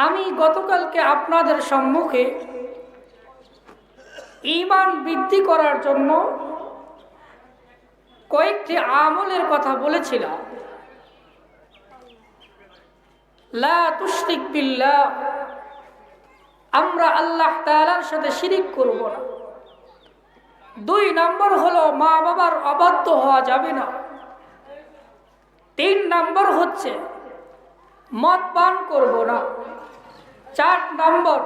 আমি গতকালকে আপনাদের সম্মুখে ঈমান বৃদ্ধি করার জন্য কয়েকটি আমলের কথা বলেছিলাম। লা তুশরিক বিল্লাহ, আমরা আল্লাহ তাআলার সাথে শিরিক করব না। 2 নম্বর হলো মা বাবার অবাধ্য হওয়া যাবে না। 3 নম্বর হচ্ছে মদ পান করব না। 4 নম্বর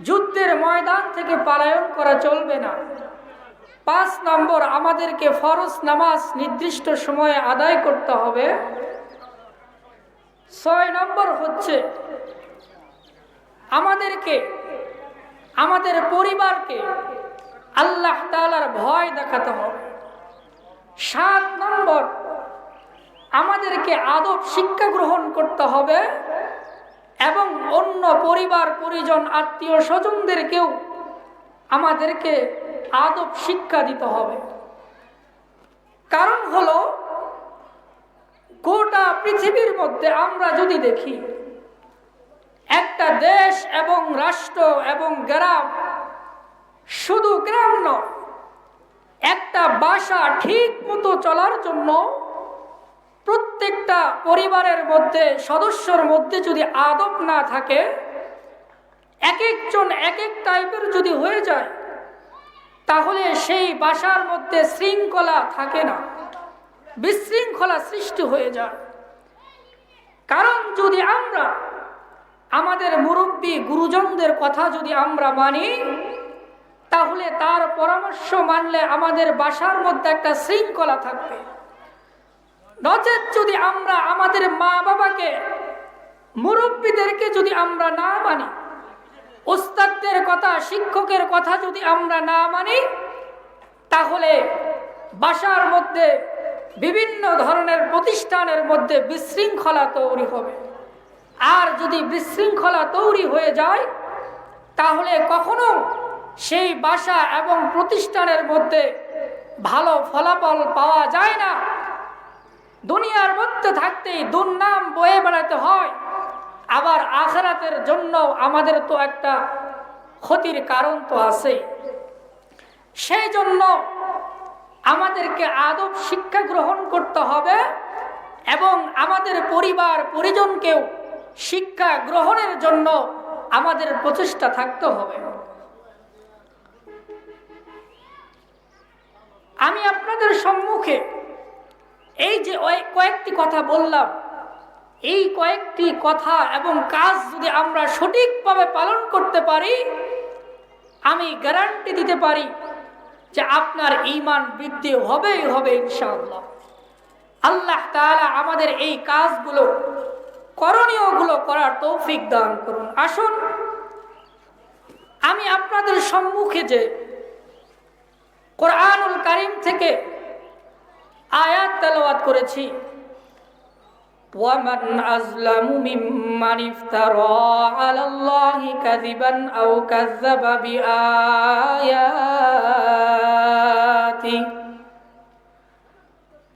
যুদ্ধের ময়দান থেকে পলায়ন করা চলবে না। 5 নম্বর আমাদেরকে ফরজ নামাজ নির্দিষ্ট সময়ে আদায় করতে হবে। 6 নম্বর হচ্ছে আমাদেরকে আমাদের পরিবারকে আল্লাহ তাআলার ভয় দেখাতে হবে। 7 নম্বর আমাদেরকে আদব শিক্ষা গ্রহণ করতে হবে এবং অন্য পরিবার পরিজন আত্মীয় স্বজনদেরকেও আমাদেরকে আদব শিক্ষা দিতে হবে। কারণ হলো গোটা পৃথিবীর মধ্যে আমরা যদি দেখি, একটা দেশ এবং রাষ্ট্র এবং গ্রাম, শুধু গ্রাম নয়, একটা বাসা ঠিক মতো চলার জন্য প্রত্যেকটা পরিবারের মধ্যে সদস্যর মধ্যে যদি আদব না থাকে, এক একজন এক এক টাইপের যদি হয়ে যায়, তাহলে সেই বাসার মধ্যে শৃঙ্খলা থাকে না, বিশৃঙ্খলা সৃষ্টি হয়ে যায়। কারণ যদি আমরা আমাদের মুরব্বী গুরুজনদের কথা যদি আমরা মানি, তাহলে তার পরামর্শ মানলে আমাদের বাসার মধ্যে একটা শৃঙ্খলা থাকবে। নচেত যদি আমরা আমাদের মা বাবাকে, মুরব্বীদেরকে যদি আমরা না মানি, উস্তাদদের কথা, শিক্ষকের কথা যদি আমরা না মানি, তাহলে বাসার মধ্যে বিভিন্ন ধরনের প্রতিষ্ঠানের মধ্যে বিশৃঙ্খলা তৈরি হবে। আর যদি বিশৃঙ্খলা তৈরি হয়ে যায়, তাহলে কখনো সেই বাসা এবং প্রতিষ্ঠানের মধ্যে ভালো ফলাফল পাওয়া যায় না। দুনিয়ার মধ্যে থাকতেই দুর্নাম বয়ে বেড়াতে হয়, আবার আখিরাতের জন্য আমাদের তো একটা ক্ষতির কারণ তো আছে। সেই জন্য আমাদেরকে আদব শিক্ষা গ্রহণ করতে হবে এবং আমাদের পরিবার পরিজনকেও শিক্ষা গ্রহণের জন্য আমাদের প্রচেষ্টা থাকতে হবে। আমি আপনাদের সম্মুখে এই যে কয়েকটি কথা বললাম, এই কয়েকটি কথা এবং কাজ যদি আমরা সঠিকভাবে পালন করতে পারি, আমি গ্যারান্টি দিতে পারি যে আপনার ঈমান বৃদ্ধি হবেই হবে ইনশাআল্লাহ। আল্লাহ তাআলা আমাদের এই কাজগুলো, করণীয়গুলো করার তৌফিক দান করুন। আসুন আমি আপনাদের সম্মুখে যে কোরআনুল কারীম থেকে আয়াত তেলাওয়াত করেছি, وَمَنْ أَظْلَمُ مِمَّنِ افْتَرَى عَلَى اللَّهِ كَذِبًا أَوْ كَذَّبَ بِآيَاتِهِ।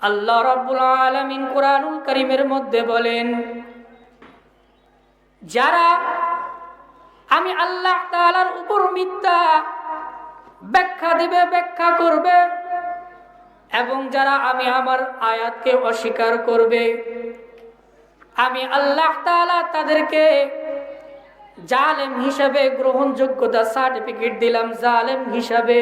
আল্লাহ রাব্বুল আলামিন কোরআনুল কারীমের মধ্যে বলেন, যারা আমি আল্লাহ তাআলার উপর মিথ্যা ব্যাখ্যা দিবে, ব্যাখ্যা করবে, এবং যারা আমি আমার আয়াতকে অস্বীকার করবে, আমি আল্লাহ তাআলা তাদেরকে জালেম হিসাবে গ্রহণযোগ্যতা সার্টিফিকেট দিলাম, জালেম হিসাবে।